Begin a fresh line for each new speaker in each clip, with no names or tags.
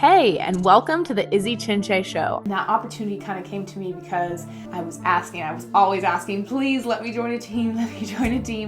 Hey, and welcome to the Izi Chinchay show. And that opportunity kind of came to me because I was always asking, please let me join a team,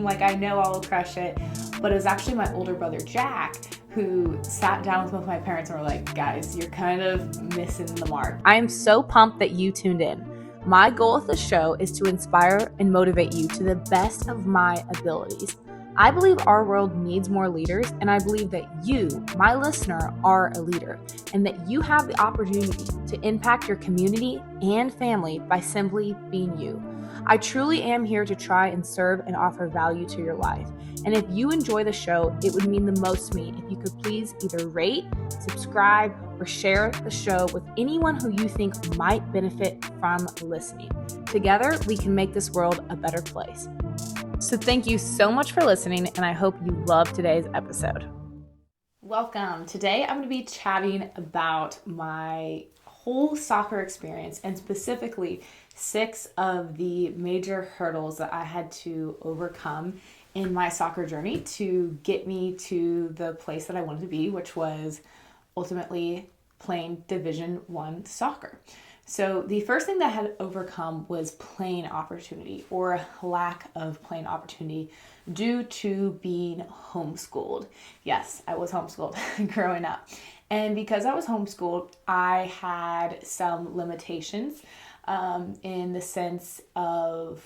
like I know I will crush it. But it was actually my older brother, Jack, who sat down with both my parents and were like, guys, you're kind of missing the mark. I am so pumped that you tuned in. My goal with the show is to inspire and motivate you to the best of my abilities. I believe our world needs more leaders, and I believe that you, my listener, are a leader, and that you have the opportunity to impact your community and family by simply being you. I truly am here to try and serve and offer value to your life. And if you enjoy the show, it would mean the most to me if you could please either rate, subscribe, or share the show with anyone who you think might benefit from listening. Together, we can make this world a better place. So thank you so much for listening, and I hope you love today's episode. Welcome. Today I'm going to be chatting about my whole soccer experience, and specifically 6 of the major hurdles that I had to overcome in my soccer journey to get me to the place that I wanted to be, which was ultimately playing Division I soccer. So the first thing that I had to overcome was playing opportunity, or lack of playing opportunity, due to being homeschooled. Yes, I was homeschooled growing up. And because I was homeschooled, I had some limitations in the sense of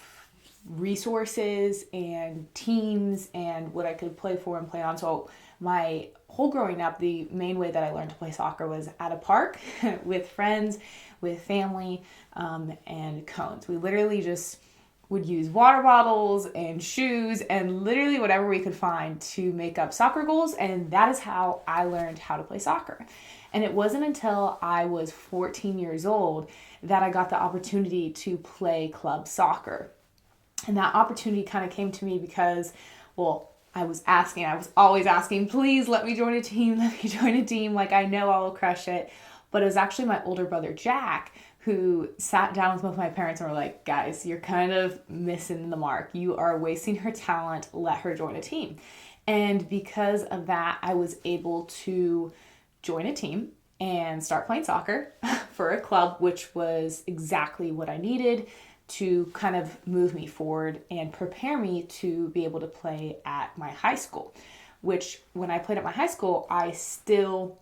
resources and teams and what I could play for and play on. So my whole growing up, the main way that I learned to play soccer was at a park with friends, with family, and cones. We literally just would use water bottles and shoes and literally whatever we could find to make up soccer goals. And that is how I learned how to play soccer. And it wasn't until I was 14 years old that I got the opportunity to play club soccer. And that opportunity kind of came to me because, I was always asking, please let me join a team, like I know I will crush it. But it was actually my older brother, Jack, who sat down with both my parents and were like, guys, you're kind of missing the mark. You are wasting her talent. Let her join a team. And because of that, I was able to join a team and start playing soccer for a club, which was exactly what I needed to kind of move me forward and prepare me to be able to play at my high school, which when I played at my high school, I still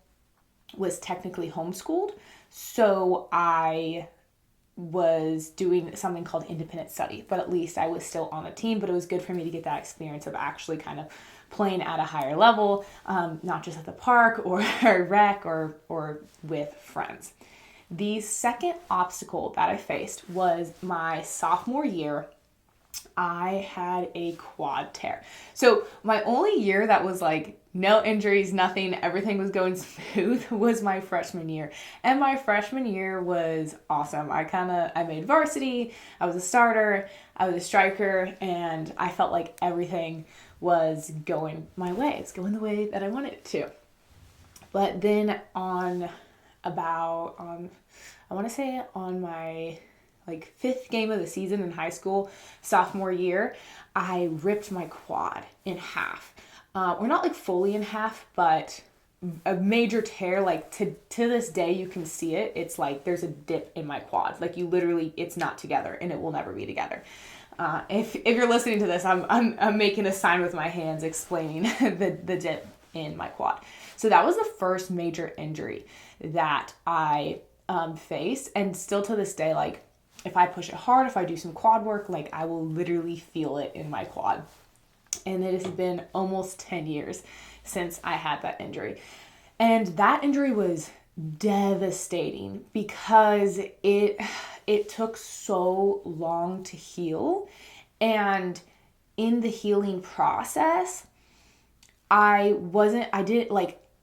was technically homeschooled. So I was doing something called independent study, but at least I was still on a team. But it was good for me to get that experience of actually kind of playing at a higher level, not just at the park or rec or with friends. The second obstacle that I faced was my sophomore year. I had a quad tear. So my only year that was like no injuries, nothing, everything was going smooth was my freshman year. And my freshman year was awesome. I made varsity, I was a starter, I was a striker, and I felt like everything was going my way. It's going the way that I wanted it to. But then on my 5th game of the season in high school, sophomore year, I ripped my quad in half. Or not like fully in half, but a major tear. Like to this day, you can see it. It's like there's a dip in my quad. Like you literally, it's not together, and it will never be together. If you're listening to this, I'm making a sign with my hands explaining the dip in my quad. So that was the first major injury that I faced, and still to this day, like if I push it hard, if I do some quad work, like I will literally feel it in my quad. And it has been almost 10 years since I had that injury. And that injury was devastating because it took so long to heal. And in the healing process, I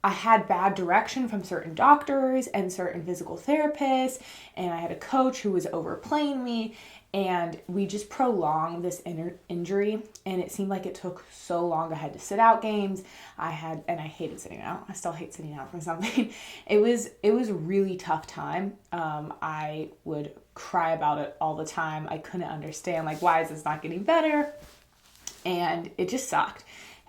had bad direction from certain doctors and certain physical therapists, and I had a coach who was overplaying me, and we just prolonged this injury, and it seemed like it took so long. I had to sit out games. I hated sitting out. I still hate sitting out from something. It was a really tough time. I would cry about it all the time. I couldn't understand, like, why is this not getting better? And it just sucked.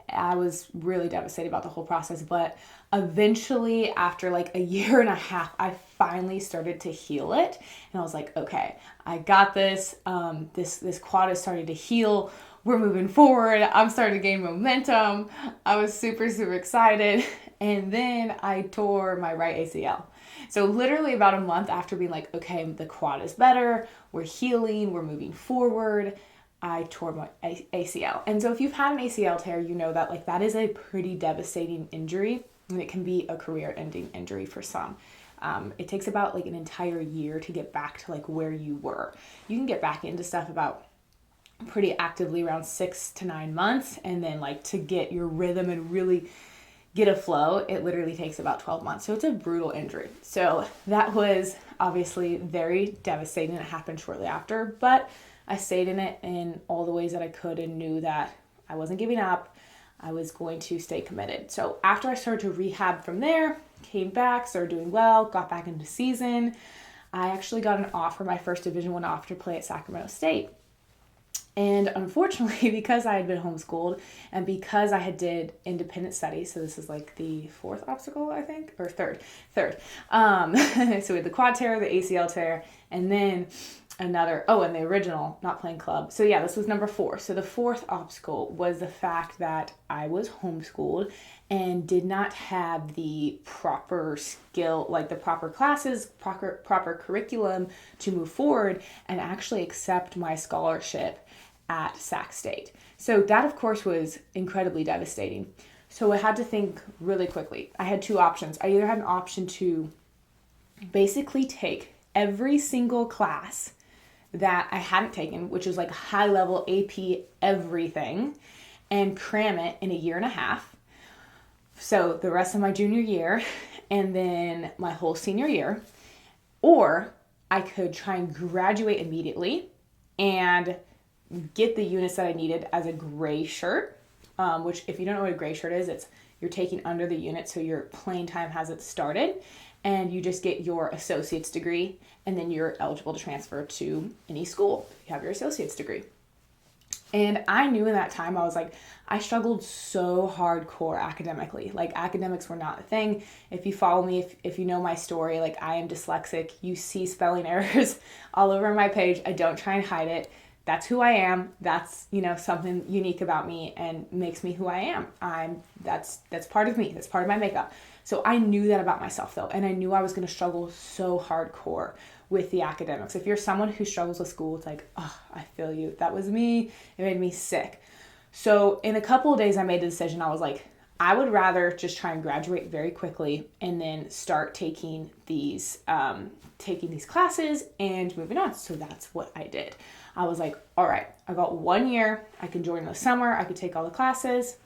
I was really devastated about the whole process, but Eventually, after like a year and a half, I finally started to heal it. And I was like, okay, I got this. This quad is starting to heal. We're moving forward. I'm starting to gain momentum. I was super, super excited. And then I tore my right ACL. So literally about a month after being like, okay, the quad is better. We're healing. We're moving forward. I tore my ACL. And so if you've had an ACL tear, you know that like that is a pretty devastating injury. And it can be a career-ending injury for some. It takes about like an entire year to get back to like where you were. You can get back into stuff about pretty actively around 6 to 9 months. And then like to get your rhythm and really get a flow, it literally takes about 12 months. So it's a brutal injury. So that was obviously very devastating. It happened shortly after, but I stayed in it in all the ways that I could and knew that I wasn't giving up. I was going to stay committed. So after I started to rehab from there, came back, started doing well, got back into season, I actually got an offer, my first Division I offer to play at Sacramento State. And unfortunately, because I had been homeschooled and because I had did independent studies, so this is like the fourth obstacle, I think, or third. So we had the quad tear, the ACL tear, and then and the original, not playing club. So yeah, this was number 4. So the fourth obstacle was the fact that I was homeschooled and did not have the proper skill, like the proper classes, proper curriculum to move forward and actually accept my scholarship at Sac State. So that of course was incredibly devastating. So I had to think really quickly. I had 2 options. I either had an option to basically take every single class that I hadn't taken, which is like high level AP everything, and cram it in a year and a half. So the rest of my junior year and then my whole senior year. Or I could try and graduate immediately and get the units that I needed as a gray shirt, which if you don't know what a gray shirt is, it's you're taking under the unit, so your playing time hasn't started, and you just get your associate's degree, and then you're eligible to transfer to any school if you have your associate's degree. And I knew in that time, I was like, I struggled so hardcore academically. Like academics were not a thing. If you follow me, if you know my story, like I am dyslexic. You see spelling errors all over my page. I don't try and hide it. That's who I am. That's, something unique about me and makes me who I am. That's part of me. That's part of my makeup. So I knew that about myself though. And I knew I was going to struggle so hardcore with the academics. If you're someone who struggles with school, it's like, oh, I feel you. That was me. It made me sick. So in a couple of days, I made a decision. I was like, I would rather just try and graduate very quickly and then start taking these classes and moving on. So that's what I did. I was like, all right, I got 1 year. I can join in the summer. I could take all the classes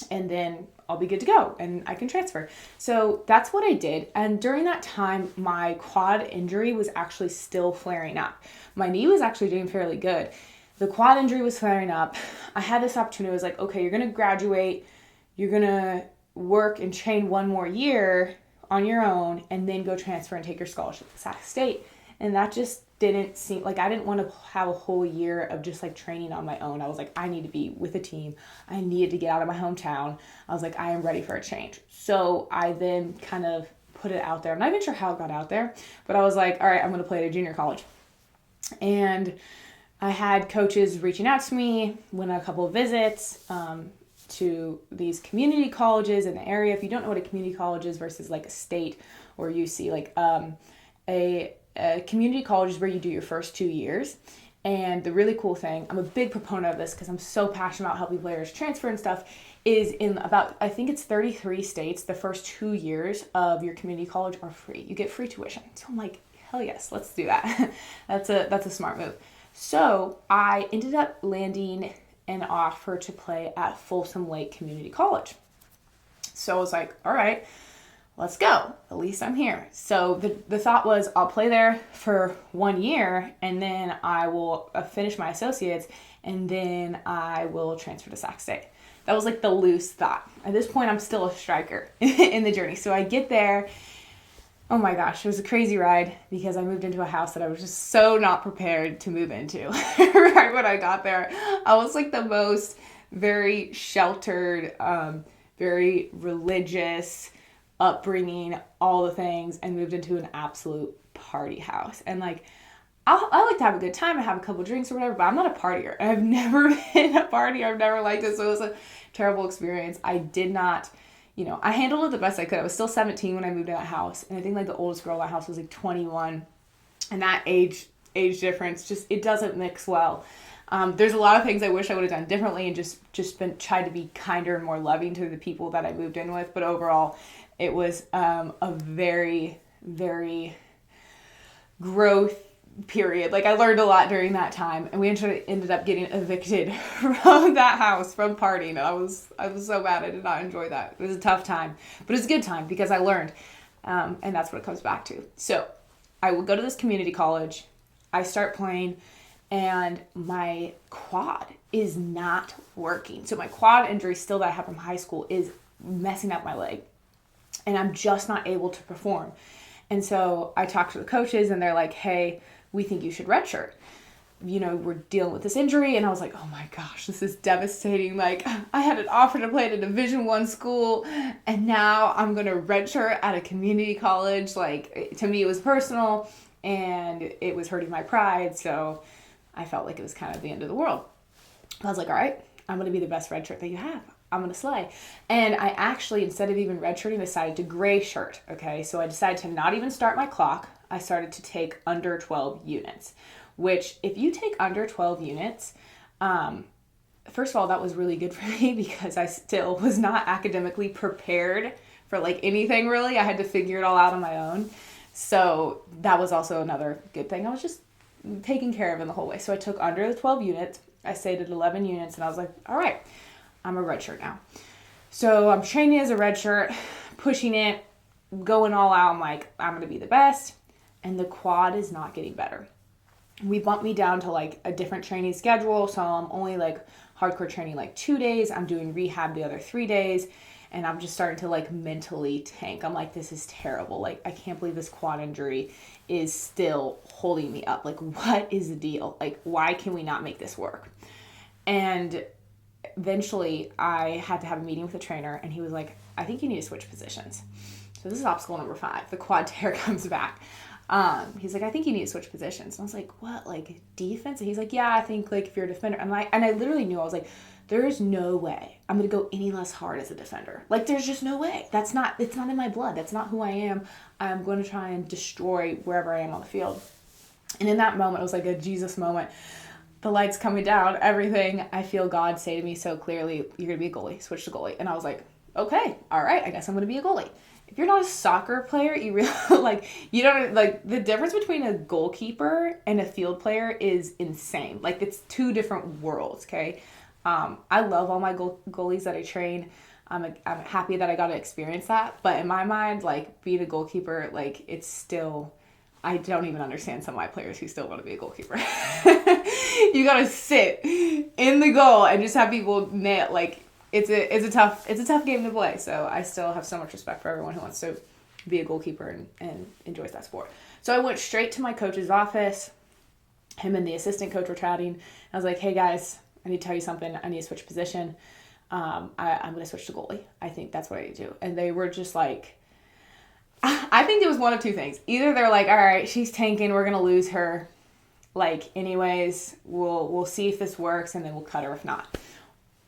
and then I'll be good to go and I can transfer. So that's what I did. And during that time, my quad injury was actually still flaring up. My knee was actually doing fairly good. The quad injury was flaring up. I had this opportunity. I was like, okay, you're going to graduate. You're going to work and train 1 more year on your own and then go transfer and take your scholarship to Sac State. And that just didn't seem like I didn't want to have a whole year of just like training on my own. I was like, I need to be with a team. I needed to get out of my hometown. I was like, I am ready for a change. So I then kind of put it out there. I'm not even sure how it got out there, but I was like, all right, I'm going to play at a junior college. And I had coaches reaching out to me, went on a couple of visits to these community colleges in the area. If you don't know what a community college is versus like a state or UC, like a community college is where you do your first 2 years. And the really cool thing, I'm a big proponent of this because I'm so passionate about helping players transfer and stuff, is in about, I think it's 33 states, the first 2 years of your community college are free. You get free tuition. So I'm like, hell yes, let's do that. That's a smart move. So I ended up landing an offer to play at Folsom Lake Community College. So I was like, all right, let's go. At least I'm here. So the thought was I'll play there for 1 year and then I will finish my associates and then I will transfer to Sac State. That was like the loose thought. At this point, I'm still a striker in the journey. So I get there. Oh my gosh, it was a crazy ride because I moved into a house that I was just so not prepared to move into. Right when I got there, I was like the most very sheltered, very religious, upbringing, all the things, and moved into an absolute party house. And like, I like to have a good time and have a couple drinks or whatever, but I'm not a partier. I've never been a partier. I've never liked it. So it was a terrible experience. I did not, I handled it the best I could. I was still 17 when I moved in that house. And I think like the oldest girl in that house was like 21. And that age difference, just, it doesn't mix well. There's a lot of things I wish I would have done differently and just tried to be kinder and more loving to the people that I moved in with. But overall, it was a very, very growth period. Like, I learned a lot during that time, and we ended up getting evicted from that house from partying. I was so bad. I did not enjoy that. It was a tough time, but it was a good time because I learned, and that's what it comes back to. So I would go to this community college. I start playing, and my quad is not working. So my quad injury still that I have from high school is messing up my leg, and I'm just not able to perform. And so I talked to the coaches, and they're like, hey, we think you should redshirt. We're dealing with this injury. And I was like, oh my gosh, this is devastating. Like, I had an offer to play at a Division I school, and now I'm going to redshirt at a community college. Like, to me, it was personal, and it was hurting my pride. So I felt like it was kind of the end of the world. I was like, all right, I'm going to be the best redshirt that you have. I'm going to slay. And I actually, instead of even redshirting, decided to gray shirt. Okay. So I decided to not even start my clock. I started to take under 12 units, which if you take under 12 units, first of all, that was really good for me because I still was not academically prepared for like anything really. I had to figure it all out on my own. So that was also another good thing. I was just taken care of in the whole way. So I took under the 12 units. I stayed at 11 units, and I was like, all right, I'm a redshirt now. So I'm training as a redshirt, pushing it, going all out. I'm like, I'm going to be the best. And the quad is not getting better. We bumped me down to like a different training schedule. So I'm only like hardcore training like 2 days. I'm doing rehab the other 3 days. And I'm just starting to like mentally tank. I'm like, this is terrible. Like, I can't believe this quad injury is still holding me up. Like, what is the deal? Like, why can we not make this work? And eventually I had to have a meeting with a trainer, and he was like, I think you need to switch positions. So this is obstacle number 5. The quad tear comes back. He's like, I think you need to switch positions. And I was like, what, like defense? And he's like, yeah, I think like if you're a defender. And I literally knew, I was like, there is no way I'm going to go any less hard as a defender. Like, there's just no way. It's not in my blood. That's not who I am. I'm going to try and destroy wherever I am on the field. And in that moment, it was like a Jesus moment. The lights coming down, everything. I feel God say to me so clearly, you're going to be a goalie, switch to goalie. And I was like, okay, all right, I guess I'm going to be a goalie. If you're not a soccer player, you really, like, you don't, like, the difference between a goalkeeper and a field player is insane. Like, it's 2 different worlds, okay? I love all my goalies that I train. I'm happy that I got to experience that. But in my mind, like, being a goalkeeper, like, it's still, I don't even understand some of my players who still want to be a goalkeeper. You got to sit in the goal and just have people nail, like, it's a tough game to play. So I still have so much respect for everyone who wants to be a goalkeeper and enjoys that sport. So I went straight to my coach's office. Him and the assistant coach were chatting. I was like, hey guys, I need to tell you something. I need to switch position. I'm going to switch to goalie. I think that's what I need to do. And they were just like, I think it was one of 2 things. Either they're like, all right, she's tanking, we're going to lose her. Like, anyways, we'll see if this works, and then we'll cut her if not.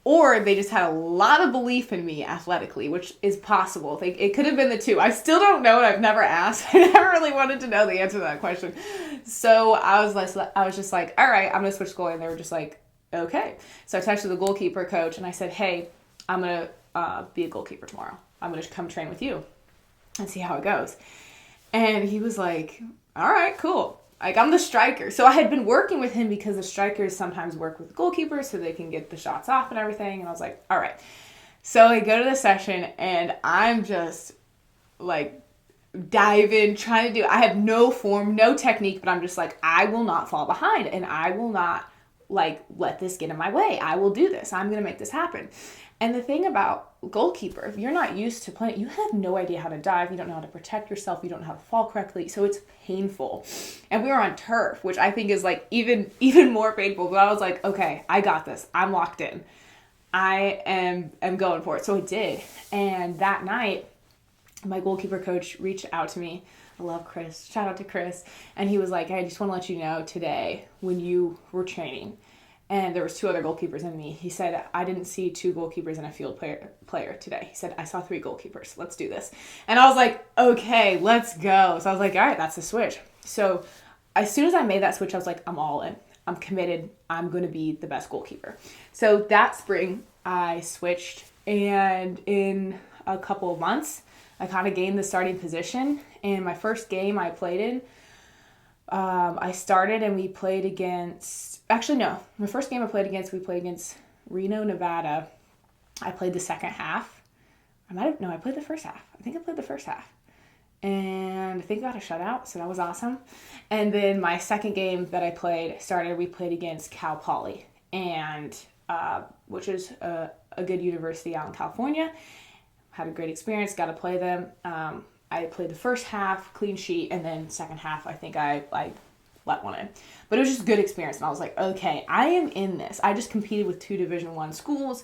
Or they just had a lot of belief in me athletically, which is possible. It could have been the 2. I still don't know, and I've never asked. I never really wanted to know the answer to that question. So I was just like, all right, I'm going to switch goalie. And they were just like, okay. So I texted the goalkeeper coach, and I said, hey, I'm going to be a goalkeeper tomorrow. I'm going to come train with you and see how it goes. And he was like, all right, cool. Like, I'm the striker. So I had been working with him because the strikers sometimes work with goalkeepers so they can get the shots off and everything. And I was like, all right. So I go to the session, and I'm just like diving, trying to do, I have no form, no technique, but I'm just like, I will not fall behind, and I will not like let this get in my way. I will do this. I'm going to make this happen. And the thing about goalkeeper, if you're not used to playing, you have no idea how to dive. You don't know how to protect yourself. You don't know how to fall correctly. So it's painful. And we were on turf, which I think is like even more painful. But I was like, okay, I got this. I'm locked in. I am going for it. So I did. And that night, my goalkeeper coach reached out to me. I love Chris. Shout out to Chris. And he was like, hey, I just want to let you know today when you were training and there was 2 other goalkeepers and me, he said, I didn't see 2 goalkeepers and a field player today. He said, I saw 3 goalkeepers. Let's do this. And I was like, okay, let's go. So I was like, all right, that's the switch. So as soon as I made that switch, I was like, I'm all in. I'm committed. I'm going to be the best goalkeeper. So that spring I switched, and in a couple of months, I kind of gained the starting position. And my first game I played in, I started and we played against, actually no, my first game we played against Reno, Nevada. I played the second half. I played the first half. I think I played the first half. And I think I got a shutout, so that was awesome. And then my second game that we played against Cal Poly, and which is a good university out in California. Had a great experience, got to play them. I played the first half, clean sheet, and then second half, I think I let one in. But it was just a good experience, and I was like, okay, I am in this. I just competed with 2 Division I schools.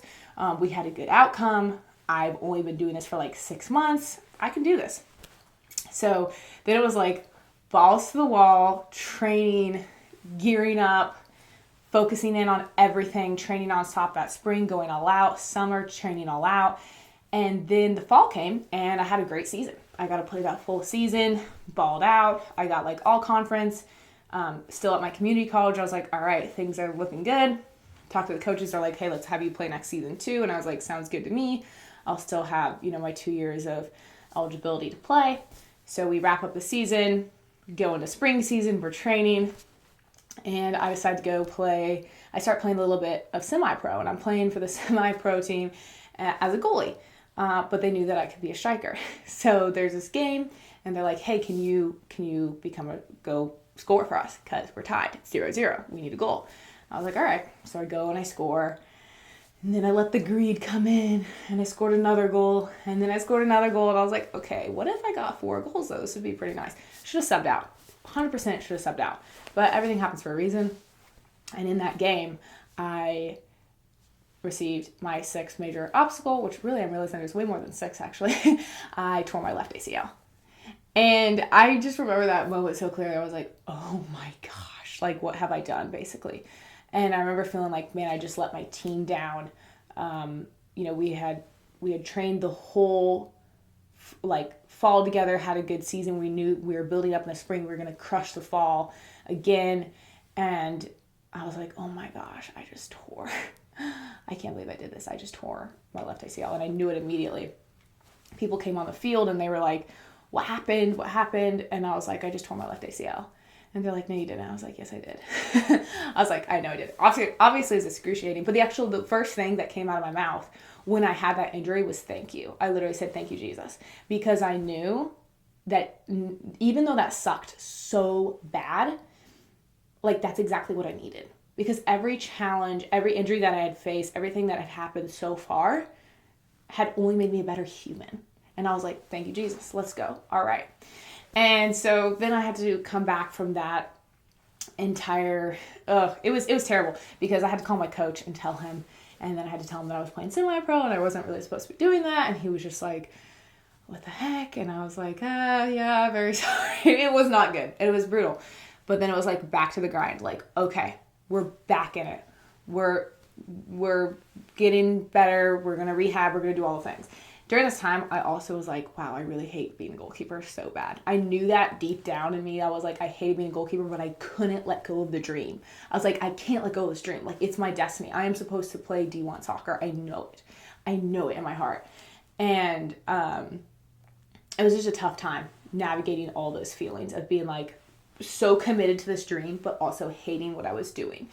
We had a good outcome. I've only been doing this for like 6 months. I can do this. So then it was like balls to the wall, training, gearing up, focusing in on everything, training nonstop that spring, going all out, summer, training all out. And then the fall came and I had a great season. I got to play that full season, balled out. I got like all conference, still at my community college. I was like, all right, things are looking good. Talked to the coaches. They're like, hey, let's have you play next season too. And I was like, sounds good to me. I'll still have, my 2 years of eligibility to play. So we wrap up the season, go into spring season, we're training, and I decided to go play. I start playing a little bit of semi-pro, and I'm playing for the semi-pro team as a goalie. But they knew that I could be a striker. So there's this game, and they're like, hey, can you go score for us? Because we're tied. It's 0-0. We need a goal. I was like, all right. So I go and I score. And then I let the greed come in, and I scored another goal, and then I scored another goal, and I was like, okay, what if I got 4 goals, though? This would be pretty nice. Should have subbed out. 100% should have subbed out. But everything happens for a reason. And in that game, I received my 6th major obstacle, which really I'm realizing there's way more than 6, actually. I tore my left ACL. And I just remember that moment so clearly. I was like, oh my gosh, like what have I done, basically? And I remember feeling like, man, I just let my team down. We had trained the whole fall together, had a good season. We knew we were building up in the spring. We were going to crush the fall again. And I was like, oh my gosh, I just tore. I can't believe I did this. I just tore my left ACL, and I knew it immediately. People came on the field and they were like, what happened? What happened? And I was like, I just tore my left ACL. And they're like, no, you didn't. I was like, yes, I did. I was like, I know I did. Obviously, it's excruciating. But the first thing that came out of my mouth when I had that injury was thank you. I literally said, thank you, Jesus. Because I knew that even though that sucked so bad, that's exactly what I needed. Because every challenge, every injury that I had faced, everything that had happened so far had only made me a better human. And I was like, thank you, Jesus. Let's go. All right. And so then I had to come back from that entire, it was terrible because I had to call my coach and tell him, and then I had to tell him that I was playing semi-pro and I wasn't really supposed to be doing that. And he was just like, what the heck? And I was like, yeah, very sorry. It was not good. It was brutal. But then it was like back to the grind. Like, okay, we're back in it. We're getting better. We're going to rehab. We're going to do all the things. During this time, I also was like, wow, I really hate being a goalkeeper so bad. I knew that deep down in me. I was like, I hated being a goalkeeper, but I couldn't let go of the dream. I was like, I can't let go of this dream. Like, it's my destiny. I am supposed to play D1 soccer. I know it. I know it in my heart. And it was just a tough time navigating all those feelings of being like so committed to this dream, but also hating what I was doing.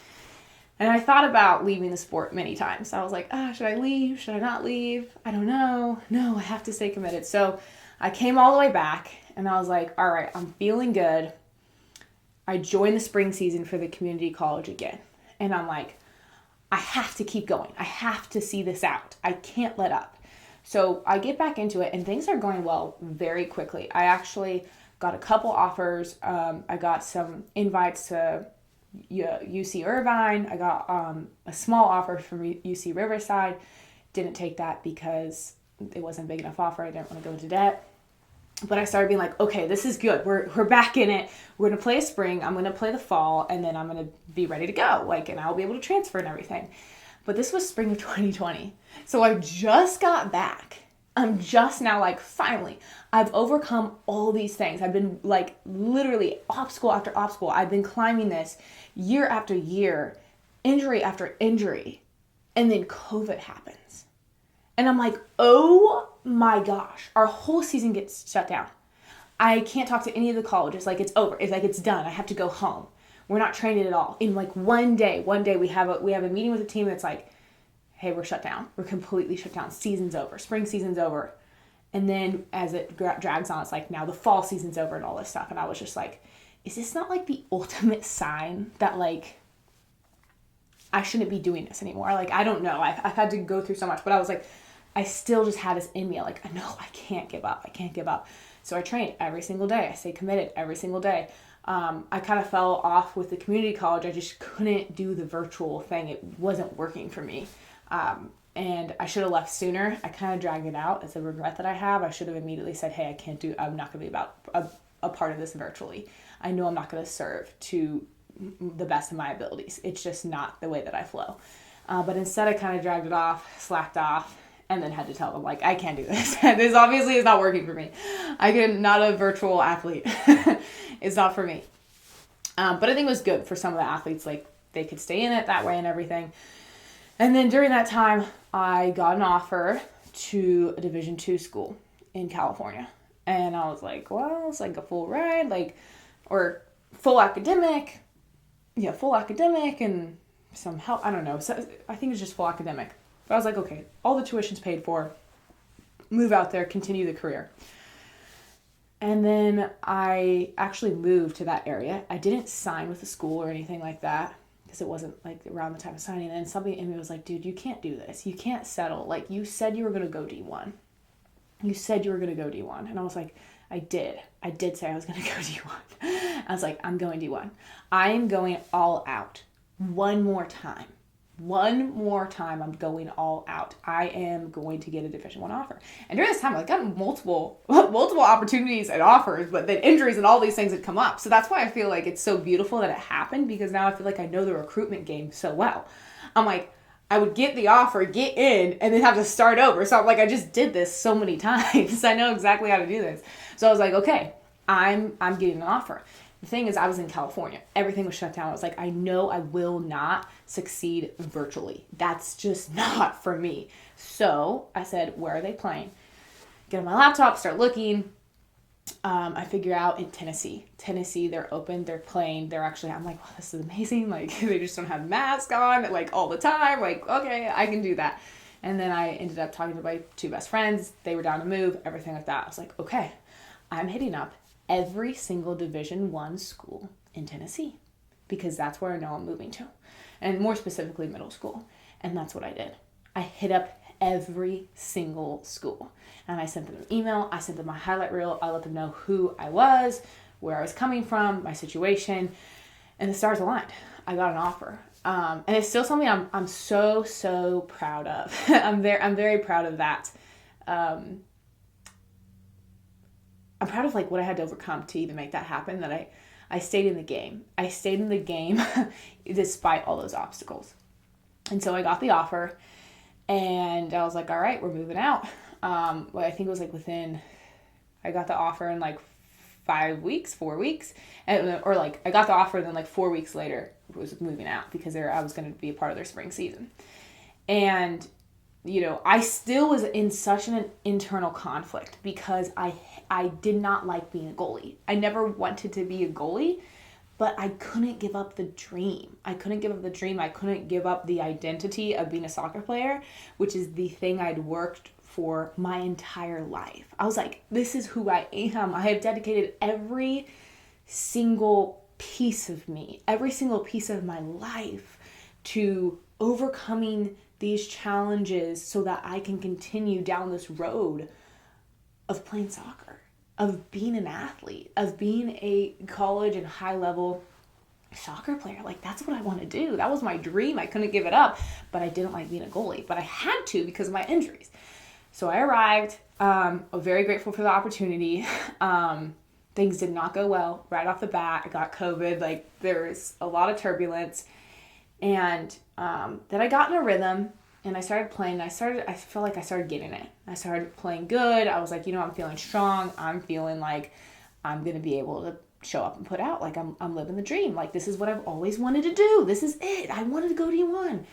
And I thought about leaving the sport many times. I was like, should I leave? Should I not leave? I don't know. No, I have to stay committed. So I came all the way back and I was like, all right, I'm feeling good. I joined the spring season for the community college again. And I'm like, I have to keep going. I have to see this out. I can't let up. So I get back into it and things are going well very quickly. I actually got a couple offers. I got some invites to UC Irvine. I got a small offer from UC Riverside. Didn't take that because it wasn't a big enough offer. I didn't want to go into debt. But I started being like, okay, this is good. We're back in it. We're going to play a spring. I'm going to play the fall, and then I'm going to be ready to go. Like, and I'll be able to transfer and everything. But this was spring of 2020. So I just got back. I'm just now like, finally, I've overcome all these things. I've been like literally obstacle after obstacle. I've been climbing this year after year, injury after injury. And then COVID happens. And I'm like, oh my gosh, our whole season gets shut down. I can't talk to any of the colleges. Like, it's over. It's like, it's done. I have to go home. We're not training at all. In like one day we have a meeting with the team that's like, hey, we're shut down. We're completely shut down. Season's over. Spring season's over. And then as it drags on, it's like, now the fall season's over and all this stuff. And I was just like, is this not like the ultimate sign that like I shouldn't be doing this anymore? Like, I don't know. I've had to go through so much, but I was like, I still just had this in me. Like, no, I can't give up. I can't give up. So I trained every single day. I stayed committed every single day. I kind of fell off with the community college. I just couldn't do the virtual thing. It wasn't working for me. And I should have left sooner. I kind of dragged it out. It's a regret that I have. I should have immediately said, hey, I'm not going to be a part of this virtually. I know I'm not going to serve to the best of my abilities. It's just not the way that I flow. But instead I kind of dragged it off, slacked off, and then had to tell them, like, I can't do this. This obviously is not working for me. Not a virtual athlete. It's not for me. But I think it was good for some of the athletes. Like, they could stay in it that way and everything. And then during that time, I got an offer to a Division II school in California. And I was like, well, it's like a full ride, like, or full academic. Yeah, full academic and some help. I don't know. So I think it's just full academic. But I was like, okay, all the tuition's paid for. Move out there, continue the career. And then I actually moved to that area. I didn't sign with the school or anything like that because it wasn't like around the time of signing. And somebody in me was like, dude, you can't do this. You can't settle. Like, you said you were going to go D1. You said you were going to go D1. And I was like, I did say I was going to go D1. I was like, I'm going D1. I am going all out. One more time, I'm going all out. I am going to get a Division I offer. And during this time, I got multiple opportunities and offers, but then injuries and all these things had come up. So that's why I feel like it's so beautiful that it happened, because now I feel like I know the recruitment game so well. I'm like, I would get the offer, get in, and then have to start over. So I'm like, I just did this so many times. I know exactly how to do this. So I was like, okay, I'm getting an offer. The thing is, I was in California. Everything was shut down. I was like, I know I will not succeed virtually. That's just not for me. So I said, where are they playing? Get on my laptop, start looking. I figure out in Tennessee. They're open, they're playing. I'm like, wow, this is amazing. Like, they just don't have masks on, like, all the time. Like, okay, I can do that. And then I ended up talking to my two best friends. They were down to move, everything like that. I was like, okay, I'm hitting up every single Division I school in Tennessee, because that's where I know I'm moving to, and more specifically middle school. And that's what I did. I hit up every single school, and I sent them an email. I sent them my highlight reel. I let them know who I was, where I was coming from, my situation, and the stars aligned. I got an offer. And it's still something I'm so proud of. I'm very proud of that. I'm proud of like what I had to overcome to even make that happen, that I stayed in the game. I stayed in the game despite all those obstacles. And so I got the offer, and I was like, all right, we're moving out. I think it was like I got the offer in like 4 weeks. Or like I got the offer, and then like 4 weeks later was moving out, because I was going to be a part of their spring season. And, you know, I still was in such an internal conflict, because I did not like being a goalie. I never wanted to be a goalie, but I couldn't give up the dream. I couldn't give up the identity of being a soccer player, which is the thing I'd worked for my entire life. I was like, this is who I am. I have dedicated every single piece of me, every single piece of my life to overcoming these challenges so that I can continue down this road of playing soccer, of being an athlete, of being a college and high level soccer player. Like, that's what I want to do. That was my dream. I couldn't give it up, but I didn't like being a goalie, but I had to because of my injuries. So I arrived, very grateful for the opportunity. Things did not go well right off the bat. I got COVID. Like, there was a lot of turbulence. And then I got in a rhythm and I started playing. I felt like I started getting it. I started playing good. I was like, I'm feeling strong. I'm feeling like I'm going to be able to show up and put out. Like, I'm living the dream. Like, this is what I've always wanted to do. This is it. I wanted to go D1.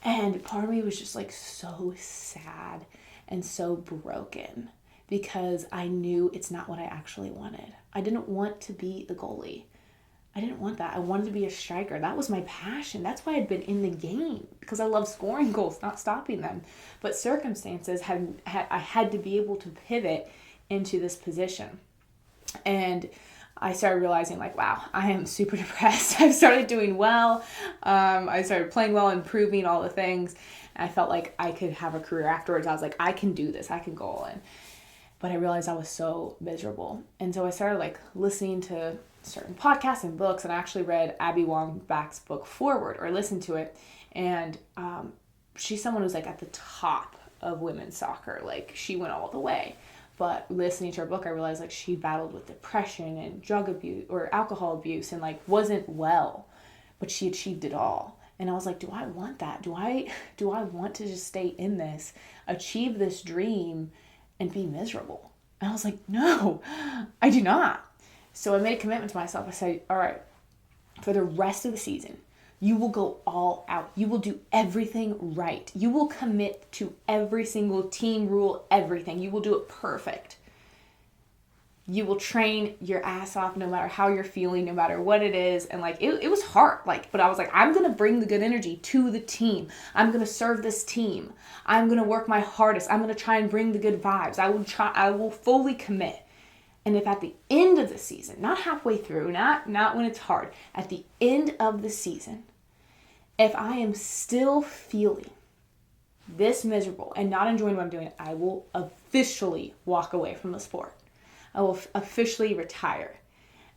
And part of me was just like so sad and so broken because I knew it's not what I actually wanted. I didn't want to be the goalie. I didn't want that. I wanted to be a striker. That was my passion. That's why I'd been in the game, because I love scoring goals, not stopping them. But circumstances I had to be able to pivot into this position. And I started realizing, like, wow, I am super depressed. I've started doing well. I started playing well, improving all the things. And I felt like I could have a career afterwards. I was like, I can do this. I can go all in. But I realized I was so miserable. And so I started like listening to certain podcasts and books. And I actually read Abby Wambach's book Forward, or listened to it. And she's someone who's like at the top of women's soccer. Like, she went all the way. But listening to her book, I realized like she battled with depression and drug abuse or alcohol abuse and like wasn't well, but she achieved it all. And I was like, do I want that? Do I want to just stay in this, achieve this dream and be miserable? And I was like, no, I do not. So I made a commitment to myself. I said, all right, for the rest of the season, you will go all out. You will do everything right. You will commit to every single team rule, everything. You will do it perfect. You will train your ass off no matter how you're feeling, no matter what it is. And like, it was hard. Like, but I was like, I'm going to bring the good energy to the team. I'm going to serve this team. I'm going to work my hardest. I'm going to try and bring the good vibes. I will fully commit. And if at the end of the season, not halfway through, not when it's hard, at the end of the season, if I am still feeling this miserable and not enjoying what I'm doing, I will officially walk away from the sport. I will officially retire.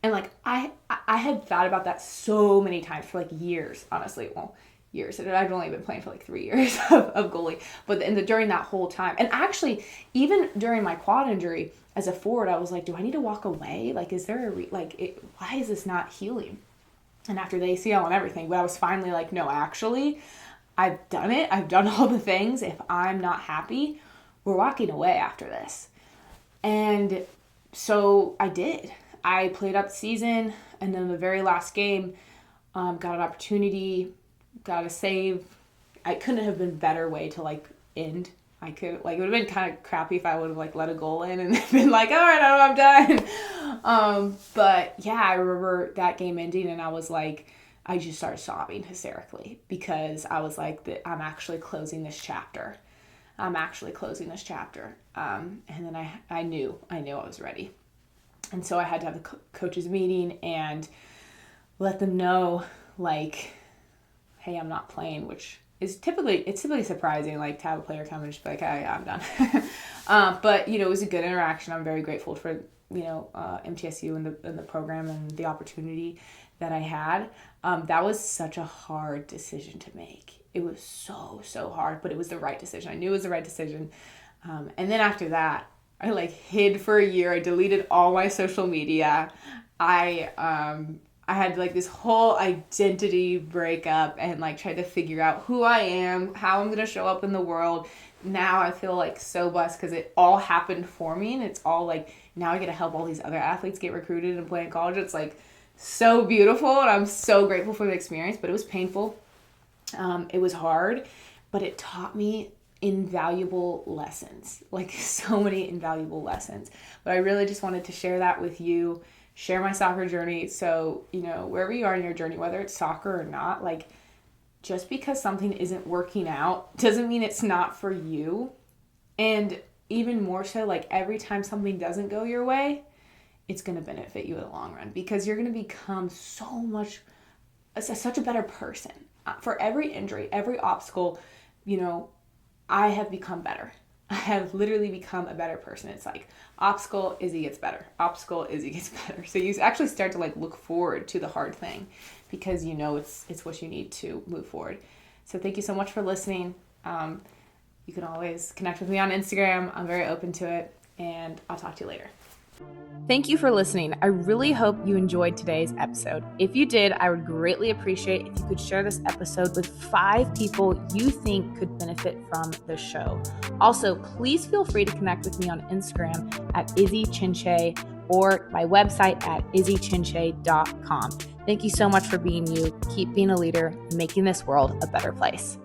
And like, I had thought about that so many times for like years, honestly. Well, years. I've only been playing for like 3 years of goalie. But during that whole time, and actually, even during my quad injury as a forward, I was like, do I need to walk away? Like, is there why is this not healing? And after the ACL and everything, but I was finally like, no, actually, I've done it. I've done all the things. If I'm not happy, we're walking away after this. And so I did. I played out the season, and then the very last game, got an opportunity, got a save. I couldn't have been a better way to like end. It would have been kind of crappy if I would have like let a goal in and been like, all right, I'm done. But yeah, I remember that game ending and I was like, I just started sobbing hysterically because I was like, I'm actually closing this chapter. And then I knew I was ready. And so I had to have the coaches meeting and let them know, like, hey, I'm not playing, which is typically surprising, like, to have a player come and just be like, hey, I'm done. But, it was a good interaction. I'm very grateful for, MTSU and the program and the opportunity that I had. That was such a hard decision to make. It was so, so hard, but it was the right decision. I knew it was the right decision. And then after that, I like hid for a year. I deleted all my social media. I had like this whole identity breakup and like tried to figure out who I am, how I'm going to show up in the world. Now I feel like so blessed because it all happened for me, and it's all like, now I get to help all these other athletes get recruited and play in college. It's like so beautiful, and I'm so grateful for the experience, but it was painful. It was hard, but it taught me invaluable lessons, like so many invaluable lessons. But I really just wanted to share that with you, share my soccer journey. So, wherever you are in your journey, whether it's soccer or not, like, just because something isn't working out doesn't mean it's not for you. And even more so, like, every time something doesn't go your way, it's going to benefit you in the long run, because you're going to become such a better person. For every injury, every obstacle, I have become better. I have literally become a better person. It's like, obstacle, Izzy gets better. Obstacle, Izzy gets better. So you actually start to like look forward to the hard thing, because it's what you need to move forward. So thank you so much for listening. You can always connect with me on Instagram. I'm very open to it, and I'll talk to you later. Thank you for listening. I really hope you enjoyed today's episode. If you did, I would greatly appreciate if you could share this episode with 5 people you think could benefit from the show. Also, please feel free to connect with me on Instagram at Izi Chinchay or my website at izichinchay.com. Thank you so much for being you. Keep being a leader and making this world a better place.